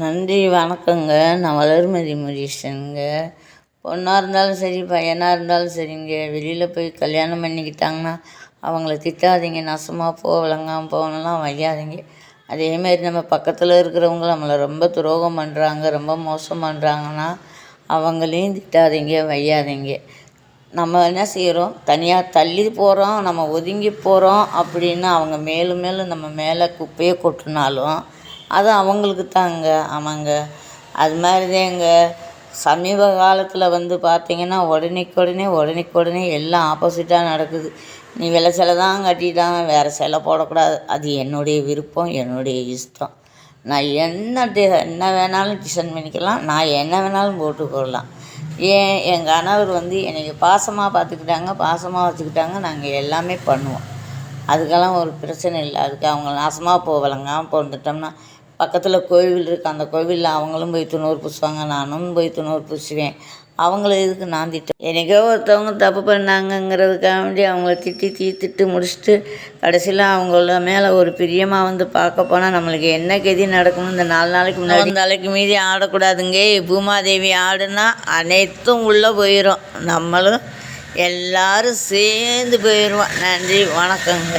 நன்றி வணக்கங்க. நான் வளர்மதி முரீஷனுங்க. பொண்ணாக இருந்தாலும் சரி, பையனாக இருந்தாலும் சரிங்க, வெளியில் போய் கல்யாணம் பண்ணிக்கிட்டாங்கன்னா அவங்கள திட்டாதீங்க. நாசமாக போ, விளங்காமல் போகணும்லாம் வையாதீங்க. அதேமாரி நம்ம பக்கத்தில் இருக்கிறவங்க நம்மளை ரொம்ப துரோகம் பண்ணுறாங்க, ரொம்ப மோசம் பண்ணுறாங்கன்னா அவங்களையும் திட்டாதீங்க, வையாதீங்க. நம்ம என்ன செய்கிறோம், தனியாக தள்ளி போகிறோம், நம்ம ஒதுங்கி போகிறோம் அப்படின்னு அவங்க மேலும் மேலும் நம்ம மேலே குப்பையை கொட்டினாலும் அது அவங்களுக்கு தாங்க. ஆமாங்க, அது மாதிரி தாங்க. சமீப காலத்தில் பார்த்திங்கன்னா உடனே எல்லாம் ஆப்போசிட்டாக நடக்குது. நீ வெள்ளை சிலை தான் கட்டிட்டாங்க, வேறு சிலை போடக்கூடாது. அது என்னுடைய விருப்பம், என்னுடைய இஷ்டம். நான் என்ன வேணாலும் டிசைன் பண்ணிக்கலாம், நான் என்ன வேணாலும் போட்டுக்கொள்ளலாம். என் கணவர் என்னை பாசமாக பார்த்துக்கிட்டாங்க, பாசமாக வச்சுக்கிட்டாங்க. நாங்கள் எல்லாமே பண்ணுவோம், அதுக்கெல்லாம் ஒரு பிரச்சனை இல்லை. அதுக்கு அவங்க நாசமாக விளங்காமல் வந்துட்டோம்னா பக்கத்தில் கோவில் இருக்குது, அந்த கோவிலில் அவங்களும் போய் துணூறு பூசுவாங்க, நானும் போய் துணூறு பூசுவேன். அவங்கள எதுக்கு நான் திட்டேன்? எனக்கோ ஒருத்தவங்க தப்பு பண்ணாங்கங்கிறதுக்காக அவங்கள திட்டு முடிச்சுட்டு கடைசியில் அவங்கள மேலே ஒரு பிரியமாக பார்க்க போனால் நம்மளுக்கு என்ன கதி நடக்கணும்? இந்த 4 நாளைக்கு முன்னாடி தலைக்கு மீதி ஆடக்கூடாதுங்க. பூமாதேவி ஆடுனா அனைத்தும் உள்ளே போயிடும், நம்மளும் எல்லோரும் சேர்ந்து போயிடுவோம். நன்றி வணக்கங்க.